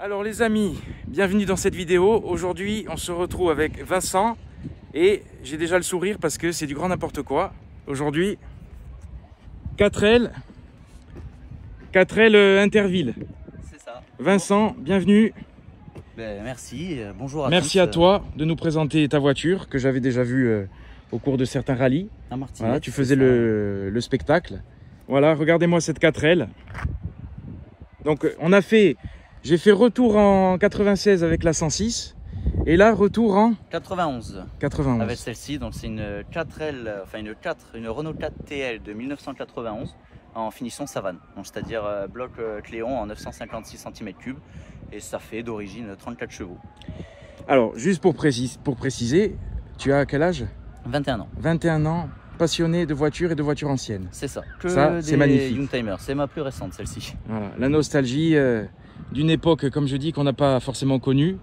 Alors les amis, bienvenue dans cette vidéo. Aujourd'hui on se retrouve avec Vincent et j'ai déjà le sourire parce que c'est du grand n'importe quoi. Aujourd'hui 4L Interville. C'est ça. Vincent, bienvenue. Merci, bonjour à tous. Merci à toi de nous présenter ta voiture que j'avais déjà vue au cours de certains rallyes. Voilà, tu faisais le spectacle. Voilà, regardez-moi cette 4L. Donc j'ai fait retour en 96 avec la 106 et là retour en 91. Avec celle-ci, donc c'est une 4L, enfin une Renault 4 TL de 1991 en finition savane. Donc c'est-à-dire bloc Cléon en 956 cm3 et ça fait d'origine 34 chevaux. Alors juste pour préciser, tu as quel âge? 21 ans. 21 ans. Passionné de voitures et de voitures anciennes. C'est ça. Ça, c'est magnifique. Youngtimer, c'est ma plus récente celle-ci. Voilà, la nostalgie d'une époque, comme je dis, qu'on n'a pas forcément connue.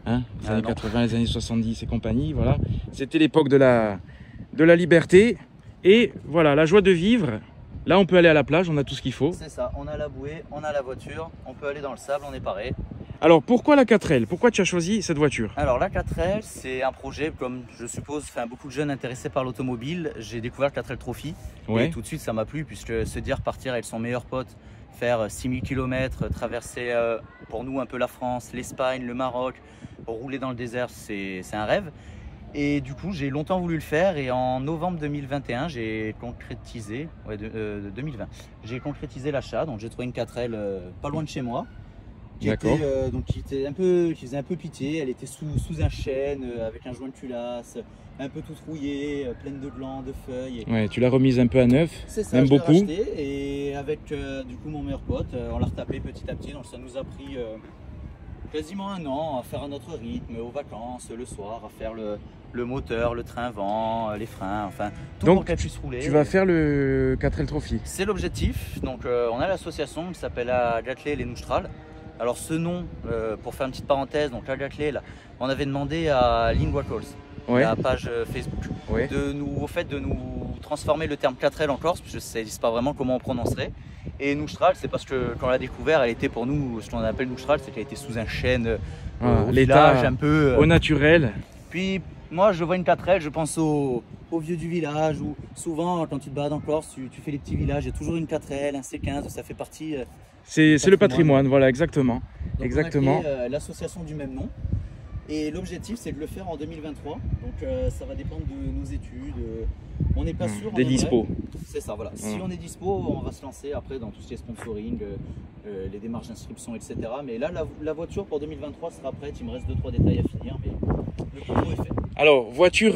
Hein, les années 80, les années 70 et compagnie. Voilà. C'était l'époque de la liberté. Et voilà, la joie de vivre. Là, on peut aller à la plage, on a tout ce qu'il faut. C'est ça, on a la bouée, on a la voiture, on peut aller dans le sable, on est paré. Alors, pourquoi la 4L? Pourquoi tu as choisi cette voiture? Alors, la 4L, c'est un projet, comme je suppose, beaucoup de jeunes intéressés par l'automobile. J'ai découvert le 4L Trophy. Ouais. Et tout de suite, ça m'a plu, puisque se dire partir avec son meilleur pote, faire 6000 km, traverser pour nous un peu la France, l'Espagne, le Maroc, rouler dans le désert, c'est un rêve. Et du coup, j'ai longtemps voulu le faire et en novembre 2021, j'ai concrétisé, 2020, j'ai concrétisé l'achat. Donc j'ai trouvé une 4L pas loin de chez moi, qui faisait un peu pitié. Elle était sous un chêne avec un joint de culasse, un peu toute rouillée, pleine de glands, de feuilles. Ouais, tu l'as remise un peu à neuf, c'est ça, même je l'ai beaucoup. racheté, et avec du coup mon meilleur pote, on l'a retapé petit à petit. Donc ça nous a pris quasiment un an à faire à notre rythme, aux vacances, le soir, à faire le moteur, le train-vent, les freins, enfin tout pour qu'elle puisse rouler. Tu vas faire le 4L Trophy. C'est l'objectif. Donc on a l'association qui s'appelle Agathlet Les Noustral. Alors ce nom, pour faire une petite parenthèse, donc Agathlet, on avait demandé à Lynn Wackles, la page Facebook, de nous transformer le terme 4L en Corse, parce que je ne sais pas vraiment comment on prononcerait. Et Noustral, c'est parce que quand on l'a découvert, elle était pour nous, ce qu'on appelle Noustral, c'est qu'elle était sous un chêne, au village, un peu au naturel. Puis moi, je vois une 4L, je pense aux vieux du village, où souvent, quand tu te balades en Corse, tu fais les petits villages, il y a toujours une 4L, un C15, ça fait partie... c'est le patrimoine, voilà, exactement. Donc exactement. On a créé l'association du même nom. Et l'objectif, c'est de le faire en 2023. Donc ça va dépendre de nos études. On n'est pas sûr. Des dispos. C'est ça, voilà. Si on est dispo, on va se lancer après dans tout ce qui est sponsoring, les démarches d'inscription, etc. Mais là, la voiture pour 2023 sera prête. Il me reste 2-3 détails à finir, mais le combo est fait. Alors, voiture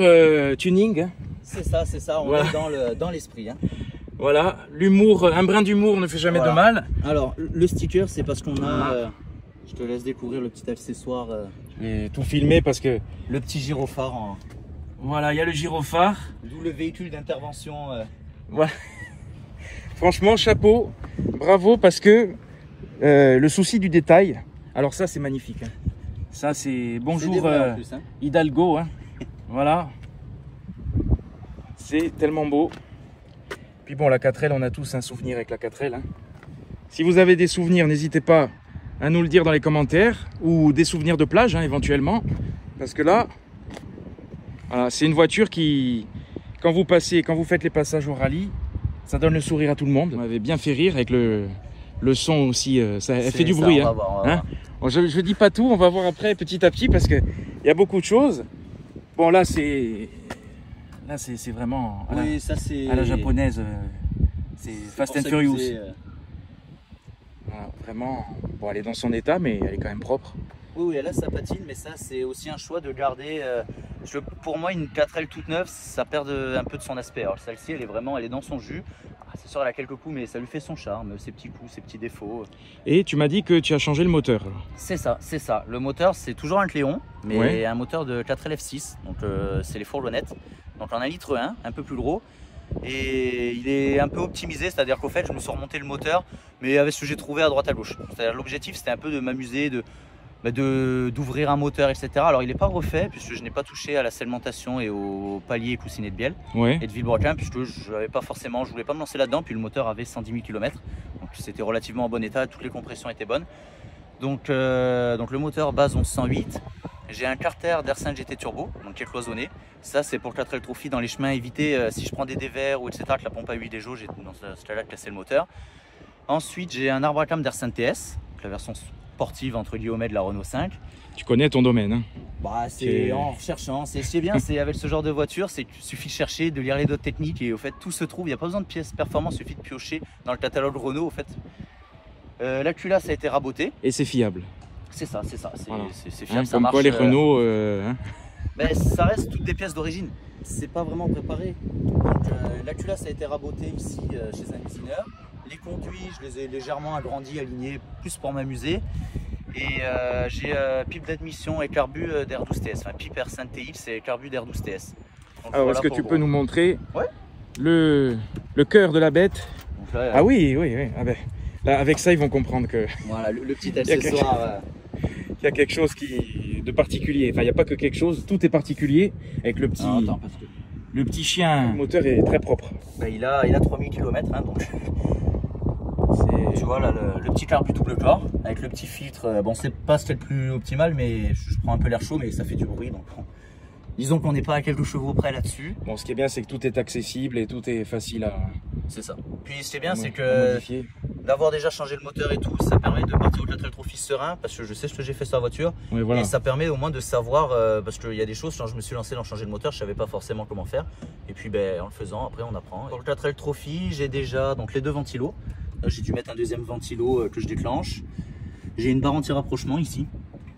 tuning. Hein. C'est ça. On est dans l'esprit. Hein. Voilà, l'humour, un brin d'humour ne fait jamais de mal. Alors, le sticker, c'est parce qu'on a... je te laisse découvrir le petit accessoire. Je vais tout filmer parce que... Le petit gyrophare. Voilà, il y a le gyrophare. D'où le véhicule d'intervention. Voilà. Franchement, chapeau, bravo, parce que le souci du détail, alors ça c'est magnifique. Hein. Ça c'est bonjour Hidalgo. Hein. Voilà. C'est tellement beau. Puis bon, la 4L, on a tous un souvenir avec la 4L. Hein. Si vous avez des souvenirs, n'hésitez pas à nous le dire dans les commentaires, ou des souvenirs de plage, hein, éventuellement. Parce que là, voilà, c'est une voiture qui, quand vous faites les passages au rallye, ça donne le sourire à tout le monde. On m'avait bien fait rire avec le son aussi, elle fait du bruit. Hein. Bon, je ne dis pas tout, on va voir après petit à petit, parce qu'il y a beaucoup de choses. Bon, là, c'est vraiment à la japonaise, c'est Fast and Furious. Voilà, vraiment, bon, elle est dans son état, mais elle est quand même propre. Oui, elle a sa patine, mais ça, c'est aussi un choix de garder. Pour moi, une 4L toute neuve, ça perd un peu de son aspect. Alors, celle-ci, elle est dans son jus. C'est sûr, elle a quelques coups, mais ça lui fait son charme, ses petits coups, ses petits défauts. Et tu m'as dit que tu as changé le moteur. C'est ça. Le moteur, c'est toujours un Cléon, mais un moteur de 4L F6. Donc, c'est les fourgonnettes. Donc, en 1,1 litre, un peu plus gros. Et il est un peu optimisé, c'est-à-dire qu'au fait, je me suis remonté le moteur, mais avec ce que j'ai trouvé à droite à gauche. L'objectif, c'était un peu de m'amuser, d'ouvrir un moteur, etc. Alors il n'est pas refait puisque je n'ai pas touché à la segmentation et au palier et coussinet de bielle et de vilebrequin, puisque je voulais pas me lancer là-dedans. Puis le moteur avait 110 000 km, donc c'était relativement en bon état, toutes les compressions étaient bonnes. Donc le moteur base 1108. J'ai un carter d'R5 GT Turbo, donc qui est cloisonné. Ça c'est pour le 4L Trophy dans les chemins, éviter si je prends des dévers ou etc. que la pompe à huile est jaune, j'ai dans ce cas-là cassé le moteur. Ensuite j'ai un arbre à cam d'R5 TS, la version sportive entre guillemets de la Renault 5. Tu connais ton domaine, hein? Bah, c'est en recherchant, c'est bien, c'est avec ce genre de voiture, c'est qu'il suffit de chercher, de lire les notes techniques et au fait tout se trouve, il n'y a pas besoin de pièces performance, il suffit de piocher dans le catalogue Renault au fait. La culasse a été rabotée. Et c'est fiable. C'est ça, c'est Voilà. fiable, Hein, ça comme marche. quoi les Renault... hein. Ben, ça reste toutes des pièces d'origine, c'est pas vraiment préparé. Donc la culasse a été rabotée ici chez un usineur. Les conduits, je les ai légèrement agrandis, alignés, plus pour m'amuser. Et j'ai pipe d'admission et carbu d'R12TS, enfin pipe R5 TI, c'est carbu d'R12TS. Alors est-ce que tu peux nous montrer Ouais. le cœur de la bête? Donc là, Ah oui, oui, oui. Ah ben, là, avec ça, ils vont comprendre que voilà, le petit Il y a accessoire. il y a quelque chose de particulier. Enfin, il n'y a pas que quelque chose, tout est particulier avec le petit, Ah, attends, parce que le petit chien. Le moteur est très propre. ben, il a 3000 km, hein, donc C'est- tu vois là le petit carbu double corps avec le petit filtre. Bon, c'est pas ce qui est le plus optimal, mais je prends un peu l'air chaud, mais ça fait du bruit, donc disons qu'on n'est pas à quelques chevaux près là-dessus. Bon, ce qui est bien, c'est que tout est accessible et tout est facile à C'est ça. Puis ce qui est bien, c'est à que modifier. d'avoir déjà changé le moteur et tout, ça permet de partir au 4L Trophy serein, parce que je sais ce que j'ai fait sur la voiture. Ouais, voilà. Et ça permet au moins de savoir, parce qu'il y a des choses, quand je me suis lancé dans changer le moteur, je savais pas forcément comment faire. Et puis ben, en le faisant, après on apprend. Pour le 4L Trophy, j'ai déjà donc, les deux ventilos. Là, j'ai dû mettre un deuxième ventilo que je déclenche. J'ai une barre anti-rapprochement ici,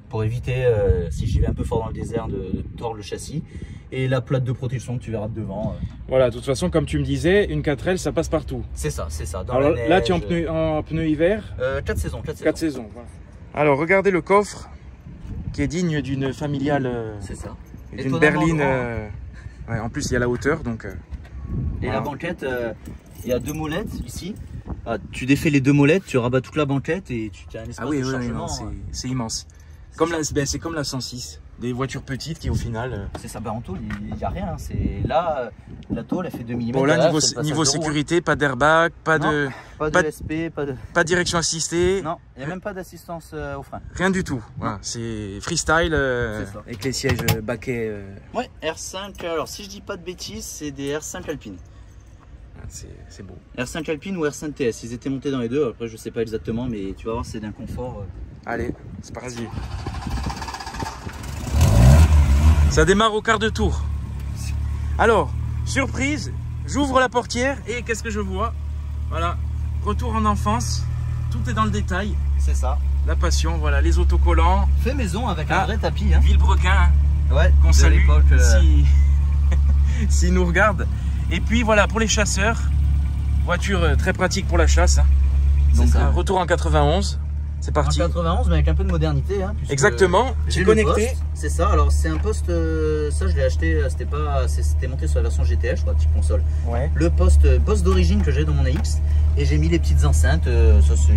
pour éviter, si j'y vais un peu fort dans le désert, de tordre le châssis. Et la plaque de protection que tu verras de devant. Voilà, de toute façon, comme tu me disais, une 4L, ça passe partout. C'est ça, c'est ça. Dans Alors la là, tu es neige, en pneu hiver, 4 saisons, 4 saisons. Voilà. Alors, regardez le coffre qui est digne d'une familiale, C'est ça. d'une Étonnamment berline. grand. Ouais, en plus, il y a la hauteur, donc. Et Voilà. la banquette, il y a deux molettes ici. Ah, tu défais les deux molettes, tu rabats toute la banquette et tu as un espace Ah oui, de oui, chargement. c'est immense. C'est comme la 106, des voitures petites qui au final... C'est ça, en tôle, il n'y a rien. Là, la tôle, elle fait 2 mm. Bon là, niveau sécurité, pas d'airbag, pas de SP, pas de... pas de direction assistée, Non, il n'y a même pas d'assistance au frein. rien du tout. Voilà, c'est freestyle C'est ça. avec les sièges baquets. Ouais, R5, alors si je dis pas de bêtises, c'est des R5 Alpine. C'est beau. R5 Alpine ou R5 TS, ils étaient montés dans les deux, après je sais pas exactement, mais tu vas voir, c'est d'un confort. Allez, c'est parti. Ça démarre au quart de tour. Alors, surprise, j'ouvre la portière et qu'est-ce que je vois? Voilà, retour en enfance, tout est dans le détail. C'est ça. La passion, voilà, les autocollants. Fait maison avec Ah. un vrai tapis. Hein. Villebrequin, Ouais, qu'on de salue l'époque, si... s'ils nous regardent. Et puis voilà, pour les chasseurs, voiture très pratique pour la chasse. Hein. Donc ça. retour en 91, c'est En parti. 91, mais avec un peu de modernité. Hein, puisque Exactement, j'ai j'ai le connecté. poste, c'est ça, alors c'est un poste, ça je l'ai acheté, c'était monté sur la version GTL, je crois, petite console. Ouais. Le poste d'origine que j'ai dans mon AX, et j'ai mis les petites enceintes, ça c'est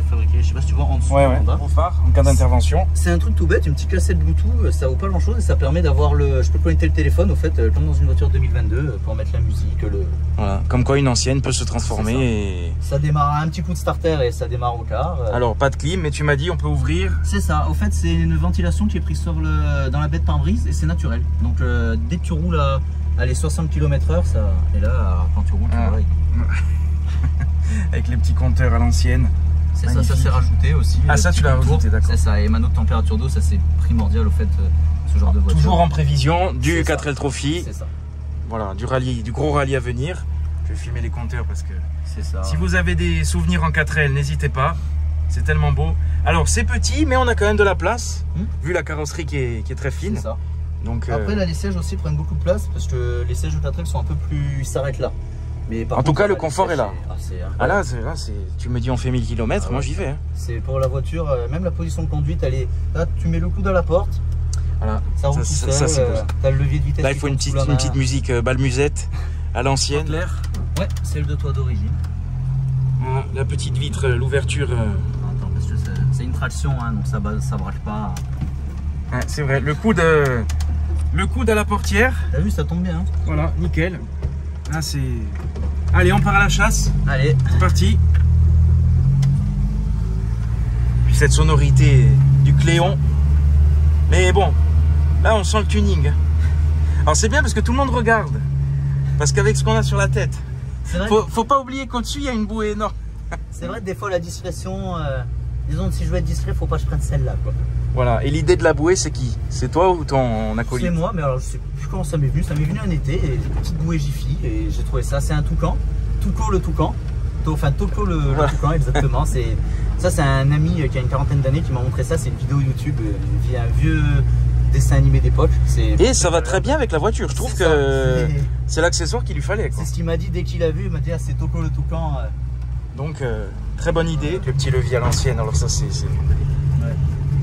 fabriqué, je sais pas si tu vois en dessous. Ouais, en bas. au phare, en cas d'intervention. C'est un truc tout bête, une petite cassette Bluetooth, ça vaut pas grand chose et ça permet d'avoir je peux connecter le téléphone au fait, comme dans une voiture 2022, pour mettre la musique, Voilà, comme quoi une ancienne peut se transformer. Et... ça démarre un petit coup de starter et ça démarre au quart. Alors, pas de clim, mais tu m'as dit on peut ouvrir. C'est ça, au fait c'est une ventilation qui est prise dans la baie de pare-brise et c'est naturel. Donc dès que tu roules à les 60 km/h, ça. Et là, quand tu roules, tu vois, Avec les petits compteurs à l'ancienne. c'est ça, Magnifique. ça s'est rajouté aussi. Ah, ça, tu l'as rajouté, d'accord. C'est ça, et mano de température d'eau, ça c'est primordial au fait, ce genre de voiture. Toujours en prévision du C'est ça. 4L Trophy. C'est ça, Voilà, du gros rallye à venir. Je vais filmer les compteurs parce que c'est ça. si vous avez des souvenirs en 4L, n'hésitez pas. C'est tellement beau. Alors, c'est petit, mais on a quand même de la place, vu la carrosserie qui est très fine. C'est ça. Donc, Après, là, les sièges aussi prennent beaucoup de place parce que les sièges de 4L sont un peu plus. Ils s'arrêtent là. Mais par En tout contre, cas, le les confort sièges, est là. Ah, là, tu me dis on fait 1000 km, Ah moi ouais. j'y vais. Hein. c'est pour la voiture, même la position de conduite, elle est. Là, tu mets le coude à la porte, Voilà. ça roule tout seul. c'est beau. T'as le levier de vitesse. Là, il qui faut une tombe sous la petite main. musique balmusette à l'ancienne. Claire. Ouais, c'est le de toit d'origine. Voilà, la petite vitre, l'ouverture. Attends, parce que c'est une traction, hein, donc ça braque pas. Ouais, c'est vrai, le coude à la portière. T'as vu, ça tombe bien. Hein. Voilà, nickel. Là, c'est. Allez, on part à la chasse. Allez, C'est parti. cette sonorité du Cléon. Mais bon, là on sent le tuning. Alors c'est bien parce que tout le monde regarde. Parce qu'avec ce qu'on a sur la tête, faut pas oublier qu'au-dessus il y a une bouée énorme. C'est vrai que des fois la discrétion, disons que si je veux être discret, faut pas que je prenne celle-là, quoi. Voilà, et l'idée de la bouée c'est qui? C'est toi ou ton acolyte? C'est moi, mais alors je sais plus comment ça m'est venu. Ça m'est venu un été, et une petite bouée Jiffy, et j'ai trouvé ça, c'est un toucan. Touclo le toucan. Enfin, Touclo le toucan, exactement. Ça, c'est un ami qui a une quarantaine d'années qui m'a montré ça. C'est une vidéo YouTube, un vieux dessin animé d'époque. Et ça va très bien avec la voiture. Je trouve que c'est l'accessoire qu'il lui fallait. C'est ce qu'il m'a dit dès qu'il a vu. Il m'a dit, ah, c'est Touclo le toucan. Donc, très bonne idée. Le petit levier à l'ancienne. Alors ça, c'est... Ouais.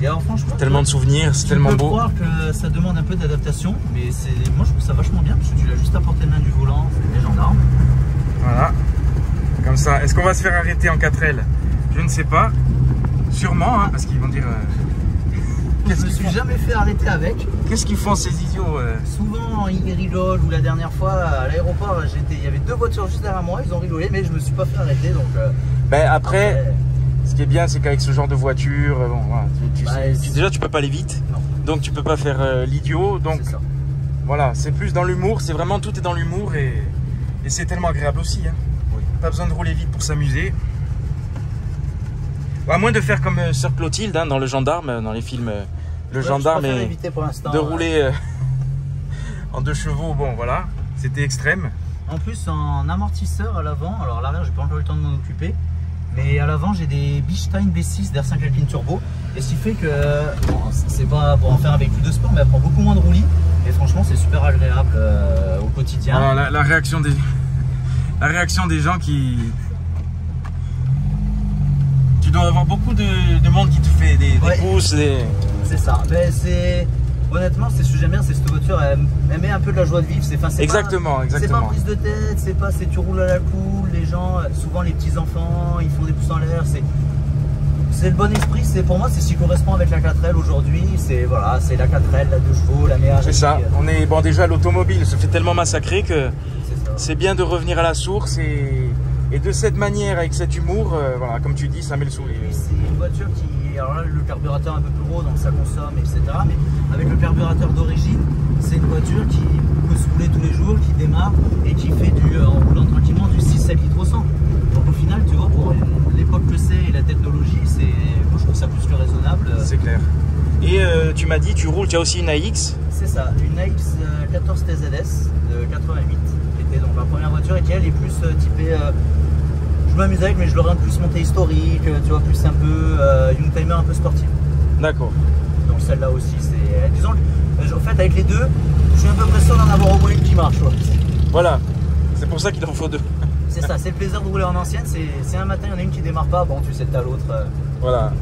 Et alors, franchement, tellement de souvenirs, c'est tellement beau. Je peux croire que ça demande un peu d'adaptation, mais moi je trouve ça vachement bien parce que tu l'as juste à portée de main du volant, c'est des gendarmes. Voilà, comme ça. Est-ce qu'on va se faire arrêter en 4L? Je ne sais pas. Sûrement, hein, parce qu'ils vont dire. Je me suis jamais fait arrêter avec. Qu'est-ce qu'ils font ces idiots? Souvent ils rigolent, ou la dernière fois à l'aéroport, il y avait 2 voitures juste derrière moi, ils ont rigolé, mais je me suis pas fait arrêter donc. Ben après. Ce qui est bien, c'est qu'avec ce genre de voiture, bon, voilà, déjà tu peux pas aller vite, non. Donc tu peux pas faire l'idiot. Donc voilà, c'est plus dans l'humour, c'est vraiment tout est dans l'humour et c'est tellement agréable aussi. Hein. Oui. Pas besoin de rouler vite pour s'amuser. À moins de faire comme Sœur Clotilde hein, dans Le Gendarme, dans les films Le Gendarme, et de rouler en 2 chevaux, bon voilà, c'était extrême. En plus en amortisseur à l'avant, alors à l'arrière j'ai pas encore eu le temps de m'en occuper. Mais à l'avant, j'ai des Bichstein B6 d'R5 Alpine Turbo. Et ce qui fait que, bon, c'est pas pour en faire un véhicule de sport, mais elle prend beaucoup moins de roulis. Et franchement, c'est super agréable au quotidien. Alors, la réaction des gens qui... Tu dois avoir beaucoup de monde qui te fait des pouces. C'est ça. Ben, honnêtement, c'est ce que j'aime bien, c'est cette voiture, elle met un peu de la joie de vivre. Exactement. C'est pas prise de tête, c'est tu roules à la cool, les gens, souvent les petits enfants, ils font des pouces en l'air. C'est le bon esprit, pour moi, c'est ce qui correspond avec la 4L aujourd'hui. C'est la 4L, la 2 chevaux, la meilleure. C'est ça. On est déjà l'automobile se fait tellement massacrer que c'est bien de revenir à la source et de cette manière, avec cet humour, voilà, comme tu dis, ça met le sourire. C'est une voiture qui, alors là, le carburateur est un peu plus gros, donc ça consomme, etc. Mais avec le carburateur d'origine, c'est une voiture qui peut se rouler tous les jours, qui démarre et qui fait en roulant tranquillement du 6 à litre au 100. Donc au final, tu vois, pour l'époque que c'est et la technologie, moi je trouve ça plus que raisonnable. C'est clair. Et tu m'as dit, tu as aussi une AX? C'est ça, une AX 14 TZS de 88, qui était donc ma première voiture et qui elle est plus typée. Je m'amuse avec, mais je l'aurais un peu plus montée historique, tu vois, plus un peu Youngtimer un peu sportive. D'accord. Donc celle-là aussi, c'est. Disons, en fait, avec les deux, je suis un peu pressé d'en avoir au moins une qui marche. Ouais. Voilà, c'est pour ça qu'il en faut 2. C'est ça, c'est le plaisir de rouler en ancienne. C'est un matin, il y en a une qui démarre pas, bon, tu sais que t'as l'autre. Voilà.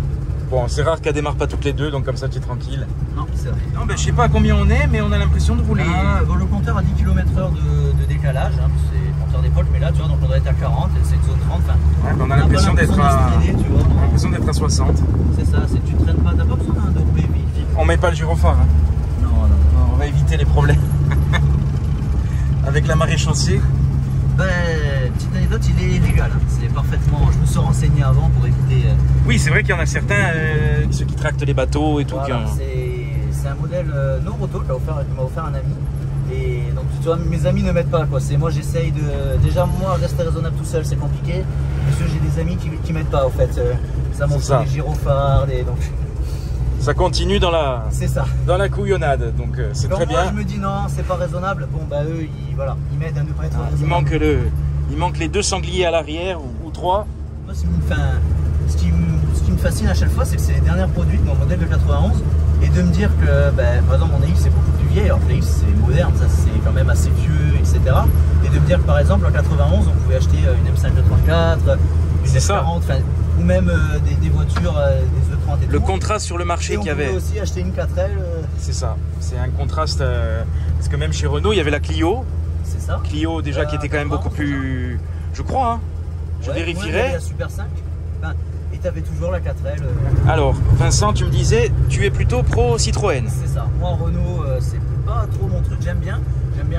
Bon, c'est rare qu'elle démarre pas toutes les 2, donc comme ça tu es tranquille. Non, c'est vrai. Non, ben je sais pas à combien on est, mais on a l'impression de rouler. Bon, le compteur a 10 km/h de décalage, hein, c'est le compteur d'époque, mais là, tu vois, donc on doit être à 40, c'est une zone 30. Enfin, ouais, on a l'impression d'être à 60. C'est ça, tu traînes pas, t'as pas besoin de rouler vite. On met pas le gyrophare. Hein. Non, on va éviter les problèmes. Avec la marée chaussée. Ben, petite anecdote, il est légal. Hein. C'est parfaitement. Je me suis renseigné avant pour éviter. Oui, c'est vrai qu'il y en a certains, ceux qui tractent les bateaux et tout. Voilà, c'est un modèle Noroto qui m'a offert un ami. Et donc, tu vois, mes amis ne m'aident pas. Moi, j'essaye de. Déjà, moi, rester raisonnable tout seul, c'est compliqué. Parce que j'ai des amis qui m'aident pas, en fait. Ça montre des gyrophares, donc. Ça continue dans la couillonnade, donc c'est très bien. Moi, je me dis non, c'est pas raisonnable. Bon, bah eux, ils m'aident à ne pas être raisonnable. Il manque les 2 sangliers à l'arrière ou 3. Moi, ce qui me fascine à chaque fois, c'est que c'est les dernières produites, mon modèle de 91, et de me dire que, par exemple, mon AX c'est beaucoup plus vieille, alors que l'AX c'est moderne, ça c'est quand même assez vieux, etc. Et de me dire que par exemple en 91, on pouvait acheter une M5 une S40, ou même des voitures, des E30 et tout. Le contraste sur le marché qu'il y avait. On pouvait aussi acheter une 4L. C'est ça, c'est un contraste, parce que même chez Renault, il y avait la Clio. C'est ça. Clio déjà qui était quand même beaucoup plus... Je crois, hein. Je vérifierai. Il y avait la Super 5, et tu avais toujours la 4L. Alors, Vincent, tu me disais, tu es plutôt pro Citroën. C'est ça. Moi, Renault, c'est pas trop mon truc. J'aime bien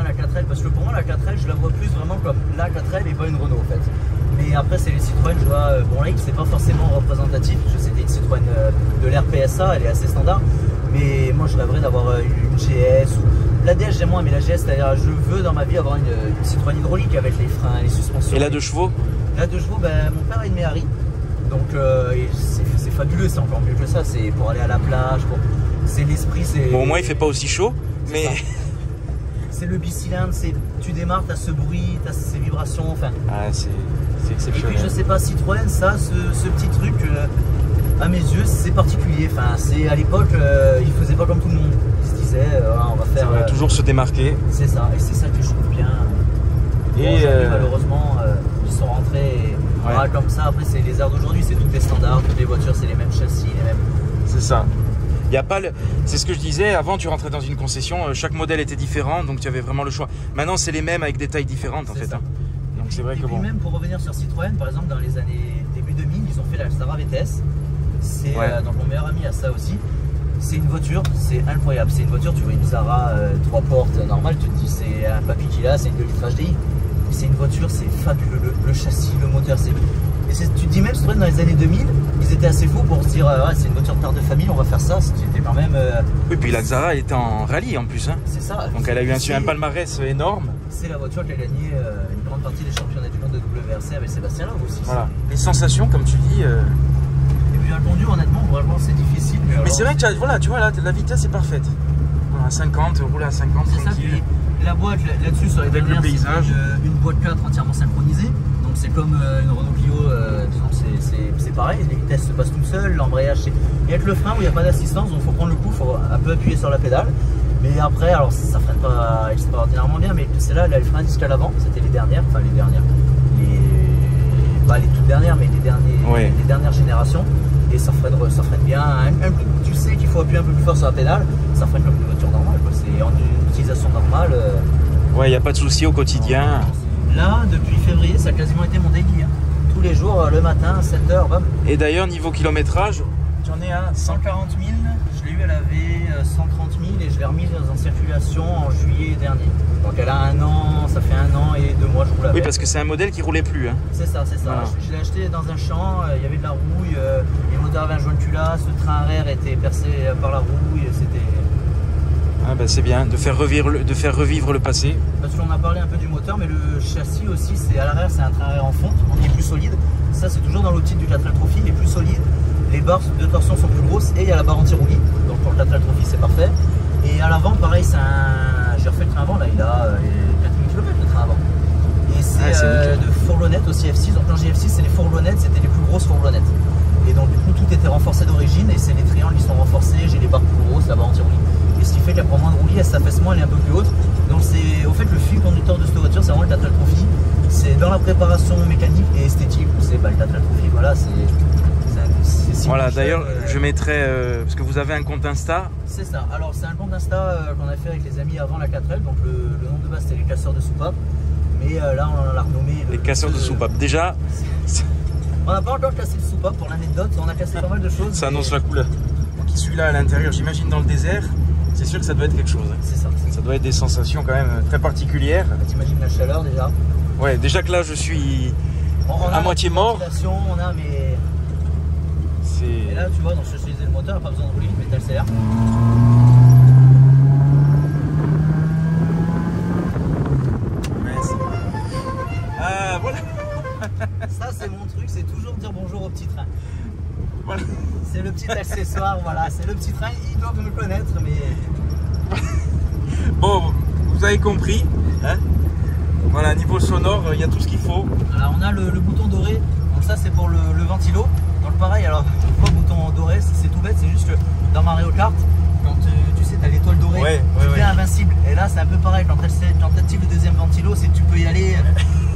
la 4L, parce que pour moi, la 4L, je la vois plus vraiment comme la 4L et pas une Renault, en fait. Mais après, c'est les Citroën, je vois, bon là, c'est pas forcément représentatif, parce que c'était une Citroën de l'ère PSA, elle est assez standard. Mais moi, je rêverais d'avoir une GS ou la DS, j'aime moins, mais la GS, c'est-à-dire, je veux dans ma vie avoir une Citroën hydraulique avec les freins, les suspensions. Et la 2 chevaux? La 2 chevaux, ben, mon père a une Méhari, donc c'est fabuleux, c'est encore mieux que ça, c'est pour aller à la plage, c'est l'esprit, c'est... Bon, au moins, il fait pas aussi chaud, mais... C'est le bicylindre, tu démarres, tu as ce bruit, tu as ces vibrations, enfin... Ah, c'est exceptionnel. Et puis, je sais pas, Citroën, ça, ce petit truc, à mes yeux, c'est particulier. Enfin, à l'époque, ils faisaient pas comme tout le monde. Ils se disaient, on va faire... toujours se démarquer. C'est ça, et c'est ça que je trouve bien. Et bon, malheureusement, ils sont rentrés et, voilà, comme ça. Après, c'est les airs d'aujourd'hui, c'est tout est standard, toutes les voitures, c'est les mêmes châssis, les mêmes... C'est ça. Y a pas le... C'est ce que je disais, avant tu rentrais dans une concession, chaque modèle était différent, donc tu avais vraiment le choix. Maintenant c'est les mêmes avec des tailles différentes en fait. Hein. Donc c'est vrai et que puis bon. Même pour revenir sur Citroën, par exemple dans les années début 2000, ils ont fait la Xterra VTS. C'est donc mon meilleur ami a ça aussi. C'est une voiture, c'est incroyable. C'est une voiture, tu vois une Xterra 3 portes normale, tu te dis c'est un papy qui l'a, c'est une 2 litres HDI. C'est une voiture, c'est fabuleux, le châssis, le moteur, c'est... Et tu te dis même Citroën dans les années 2000, ils étaient assez fous pour se dire c'est une voiture de père de famille, on va faire ça, c'était quand même... Oui, puis la Xterra elle était en rallye en plus. Hein. C'est ça. Donc elle a eu un palmarès énorme. C'est la voiture qui a gagné une grande partie des championnats du monde de WRC avec Sébastien Loeb aussi. Voilà. Les sensations, comme tu dis... Et puis le conduire, honnêtement, vraiment c'est difficile. Mais c'est vrai que voilà, tu vois, la vitesse est parfaite. Voilà, à 50, rouler à 50, c'est tranquille. Ça, la boîte là-dessus sur les avec le paysage. Une boîte 4 entièrement synchronisée. Donc c'est comme une Renault Clio, c'est pareil, les vitesses se passent toutes seules, l'embrayage c'est... Et avec le frein où il n'y a pas d'assistance, donc il faut prendre le coup, il faut un peu appuyer sur la pédale. Mais après, alors ça freine pas extraordinairement bien, mais celle-là, elle freine jusqu'à l'avant, c'était les dernières, enfin les dernières, pas les toutes dernières, mais les dernières générations. Et ça freine bien, tu sais qu'il faut appuyer un peu plus fort sur la pédale, ça freine comme une voiture normale, c'est en utilisation normale. Ouais, il n'y a pas de souci au quotidien. Là, depuis février, ça a quasiment été mon daily. Hein. Tous les jours, le matin, 7h, bam. Et d'ailleurs, niveau kilométrage, j'en ai à 140 000. Je l'ai eu, elle avait 130 000 et je l'ai remise en circulation en juillet dernier. Donc elle a un an, ça fait 1 an et 2 mois, je roule avec. Oui, parce que c'est un modèle qui roulait plus. Hein. C'est ça, c'est ça. Voilà. Je l'ai acheté dans un champ, il y avait de la rouille, les moteurs avaient un joint de culasse, le train arrière était percé par la rouille, c'était... Ah ben c'est bien de faire revivre le passé. Parce qu'on a parlé un peu du moteur, mais le châssis aussi, c'est à l'arrière, c'est un train arrière en fonte, donc il est plus solide. Ça, c'est toujours dans l'optique du 4L Trophy, il est plus solide. Les barres de torsion sont plus grosses et il y a la barre anti-roulis. Donc pour le 4L Trophy, c'est parfait. Et à l'avant, pareil, j'ai refait le train avant, là, il a 4000 km le train avant. Et c'est de fourgonnettes aussi F6. Donc quand j'ai F6, c'est les fourgonnettes, c'était les plus grosses fourgonnettes. Et donc du coup, tout était renforcé d'origine et c'est les triangles qui sont renforcés, j'ai les barres plus grosses, la barre anti-roulis. Et ce qui fait qu'elle prend moins de roulis, elle s'affaisse moins, elle est un peu plus haute. Donc c'est au fait le fil conducteur de cette voiture, c'est vraiment le 4L Trophy. C'est dans la préparation mécanique et esthétique, c'est le 4L Trophy, voilà, c'est voilà, d'ailleurs, je mettrai, parce que vous avez un compte Insta. C'est ça, alors c'est un compte Insta qu'on a fait avec les amis avant la 4L, donc le nom de base c'était les casseurs de soupape, mais là on l'a renommé... Les casseurs de soupape, déjà... On n'a pas encore cassé de soupape pour l'anecdote, on a cassé pas mal de choses. Ça annonce la couleur. Donc celui-là à l'intérieur, j'imagine dans le désert, c'est sûr que ça doit être quelque chose. Hein. C'est ça. Ça doit être des sensations quand même très particulières. T'imagines la chaleur déjà? Ouais, déjà que là je suis à moitié mort. On a, mais... Et là, tu vois, donc je suis le moteur, pas besoin de rouler, métal CR. Ah, voilà. Ça, c'est mon truc, c'est toujours dire bonjour au petit train. Voilà. C'est le petit accessoire, voilà, c'est le petit train, ils doivent me connaître, mais... Bon, vous avez compris, hein? Voilà, niveau sonore, il y a tout ce qu'il faut. Alors, on a le bouton doré, donc ça, c'est pour le ventilo. Donc pareil, alors pourquoi bouton doré, c'est tout bête, c'est juste que dans Mario Kart, quand tu sais, tu as l'étoile dorée, tu deviens invincible. Et là, c'est un peu pareil, quand tu actives le deuxième ventilo, c'est que tu peux y aller.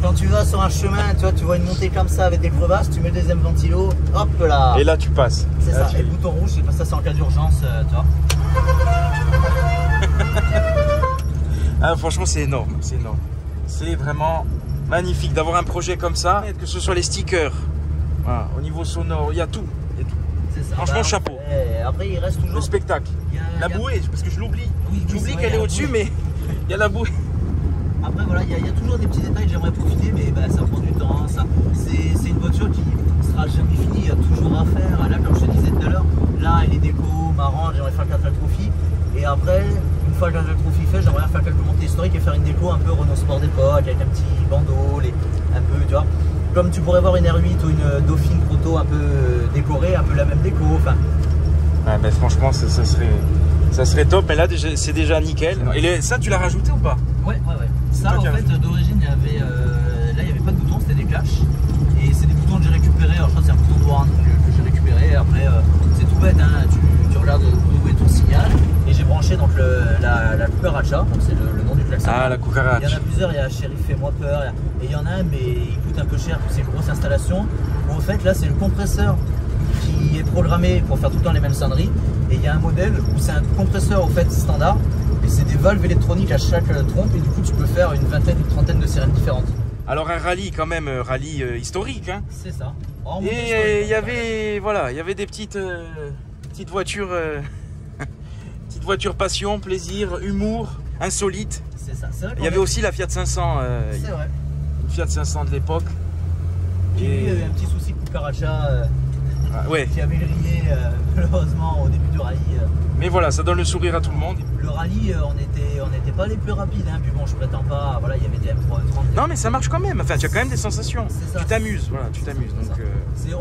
Quand tu vas sur un chemin, tu vois une montée comme ça avec des crevasses, tu mets le deuxième ventilo, hop là. Et là, tu passes. C'est ça, et le bouton rouge, c'est pas ça, c'est en cas d'urgence, tu vois. Ah, franchement, c'est énorme, c'est énorme. C'est vraiment magnifique d'avoir un projet comme ça, que ce soit les stickers. Voilà, au niveau sonore, il y a tout. Ça. Franchement, chapeau. Après, il reste toujours... Le spectacle. La bouée, parce que je l'oublie. Oui, j'oublie qu'elle est au-dessus, mais il y a la bouée. Après voilà, il y a toujours des petits détails que j'aimerais profiter, mais bah, ça prend du temps. C'est une voiture qui sera jamais finie, il y a toujours à faire. Là, comme je te disais tout à l'heure, là, elle est déco, marrant, j'aimerais faire le 4L Trophy. Et après, une fois le 4L Trophy fait, j'aimerais faire quelques montées historiques et faire une déco un peu Renault Sport d'époque, avec un petit bandeau, un peu, tu vois. Comme tu pourrais voir une R8 ou une Dauphine Proto un peu décorée, un peu la même déco. Enfin. Ouais, ben, franchement, ça serait top, mais là c'est déjà nickel. Et ça, tu l'as rajouté ou pas? Ouais. Ça, en fait, d'origine, il y avait pas de boutons, c'était des caches. Et c'est des boutons que j'ai récupérés. Alors, je crois que c'est un bouton droit que j'ai récupéré. Après, c'est tout bête, hein. Tu regardes où est ton signal. Et j'ai branché donc la cucaracha, donc c'est le nom du klaxon. Ah, la cucaracha. Il y en a plusieurs, il y a Sheriff Fais-moi peur. Et il y en a un, mais il coûte un peu cher, c'est une grosse installation. Où en fait, là, c'est le compresseur qui est programmé pour faire tout le temps les mêmes sonneries. Et il y a un modèle où c'est un compresseur au fait standard. Et c'est des valves électroniques à chaque trompe. Et du coup, tu peux faire une vingtaine, une trentaine de sirènes différentes. Alors un rallye quand même, rallye historique. Hein. C'est ça. Et il y avait des petites voitures, petites voitures passion, plaisir, humour, insolite. C'est ça. Il y avait aussi la Fiat 500. C'est vrai. Une Fiat 500 de l'époque. Qui lui avait un petit souci de cucaracha. Ouais. Qui avait grillé malheureusement au début du rallye. Mais voilà, ça donne le sourire à tout le monde. Le rallye, on n'était pas les plus rapides, hein. Puis bon, je prétends pas, voilà, il y avait des M330. Non, mais ça marche quand même. Enfin, tu as quand même des sensations. Ça. Tu t'amuses, voilà, tu t'amuses. Donc,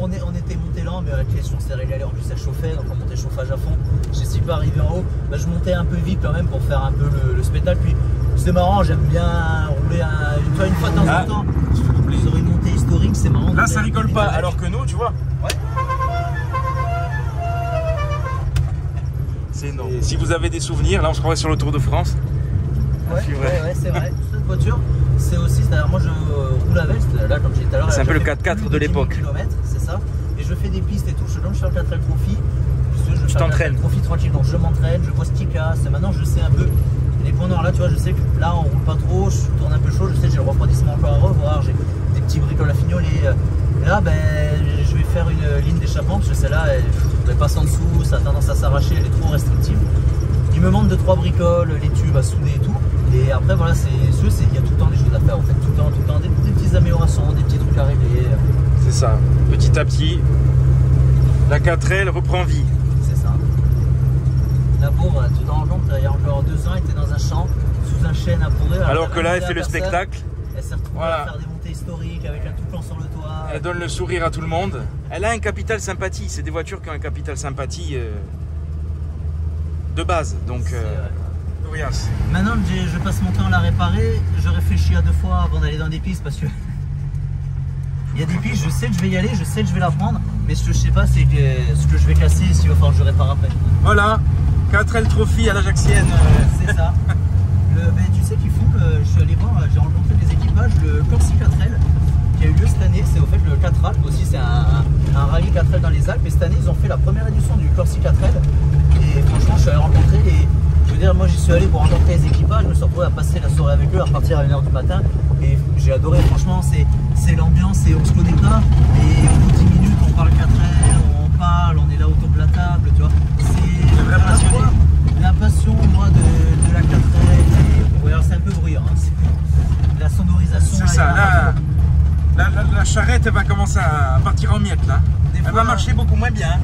on était monté lent, mais avec les on s'est régalé. En plus, ça chauffait, donc on montait chauffage à fond. Je suis pas arrivé en haut. Bah, je montais un peu vite quand même pour faire un peu le spectacle. Puis c'est marrant, j'aime bien rouler une fois de temps en temps. Sur une montée historique, c'est marrant. Là, ça rigole pas, alors que nous, tu vois. Ouais. C'est énorme. Et si vous avez des souvenirs, là on se croirait sur le Tour de France. Ouais, c'est vrai. Cette voiture, c'est aussi, c'est-à-dire moi je roule avec, là comme je disais tout à l'heure. C'est un peu le 4x4 de l'époque. C'est ça. Et je fais des pistes et tout. Donc je fais le 4L Trophy. Tu t'entraînes. Trophy tranquille, donc je m'entraîne, je vois ce qui casse. Maintenant je sais un peu les points noirs. Là tu vois, je sais que là on roule pas trop, je tourne un peu chaud, je sais que j'ai le refroidissement encore à revoir, j'ai des petits bricoles à fignoler. Là, ben, je vais faire une ligne d'échappement parce que celle-là, elle passe en dessous, ça a tendance à s'arracher, elle est trop restrictive. Il me manque 2-3 bricoles, les tubes à souder et tout. Et après, voilà, il y a tout le temps des choses à faire, en fait, tout le temps, des petites améliorations, des petits trucs à régler. C'est ça, petit à petit, la 4L reprend vie. C'est ça. La pauvre, tu te rends compte, il y a encore 2 ans, elle était dans un champ, sous un chêne à pourrir. Alors que là, elle fait le spectacle. Elle s'est retrouvée à faire des montées historiques avec un tout plan sur le toit. Elle donne le sourire à tout le monde. Elle a un capital sympathie. C'est des voitures qui ont un capital sympathie de base. Donc, maintenant que je passe mon temps à la réparer, je réfléchis à 2 fois avant d'aller dans des pistes parce que il y a des pistes, je sais que je vais y aller, je sais que je vais la prendre, mais ce que je sais pas, c'est ce que je vais casser et s'il va falloir que je répare après. Voilà, 4L Trophy à l'Ajaxienne. C'est ça. Mais tu sais qu'ils font, je suis allé voir, j'ai rencontré des équipages, le Corsi 4L qui a eu lieu cette année, c'est au fait le 4 Alpes aussi, c'est un rallye 4L dans les Alpes, et cette année ils ont fait la première édition du Corsi 4L, et franchement je suis allé rencontrer je veux dire, moi j'y suis allé pour rencontrer les équipages, je me suis retrouvé à passer la soirée avec eux, à repartir à 1h du matin, et j'ai adoré, franchement, c'est l'ambiance, et on se connaît pas, et au bout de 10 minutes on parle 4L, on parle, on est là autour de la table, tu vois, c'est vrai passionné. La passion, moi, de la 4L, c'est un peu bruyant, hein. La sonorisation. C'est ça, la charrette elle va commencer à partir en miettes là. Elle va marcher beaucoup moins bien.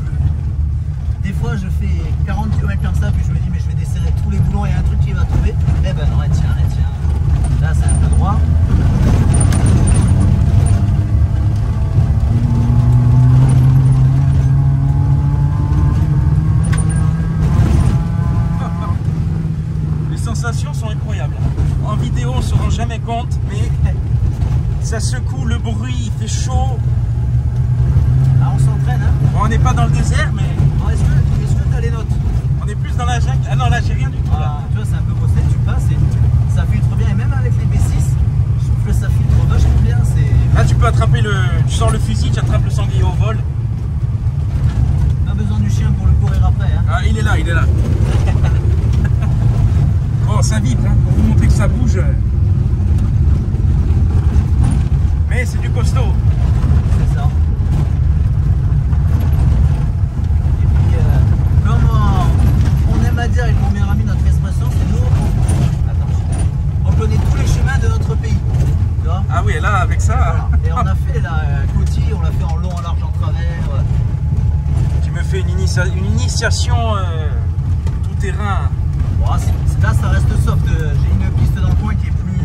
Des fois je fais 40 km comme ça, puis je me dis mais je vais desserrer tous les boulons et un truc qui va tomber. Eh ben non, elle tient. Là c'est un peu droit. Les sensations sont incroyables. En vidéo on se rend jamais compte, mais ça secoue, le bruit, il fait chaud. Ah, on s'entraîne, hein. Bon, on n'est pas dans le désert, mais... Bon, est-ce que tu as les notes? On est plus dans la jungle. Ah non, là, j'ai rien du tout. Ah, tu vois, c'est un peu bossé, tu passes et ça filtre bien. Et même avec les B6, je trouve que ça filtre vachement bien. Là, tu peux attraper tu sors le fusil, tu attrapes le sanglier au vol. Pas besoin du chien pour le courir après, hein. Ah, il est là. Oh, ça vibre, hein, pour vous montrer que ça bouge. Mais c'est du costaud. C'est ça. Et puis, comme on aime à dire avec mon meilleur ami, notre expression, c'est nous, on connaît tous les chemins de une initiation tout terrain. Bon, là, ça reste soft. J'ai une piste dans le coin qui est plus.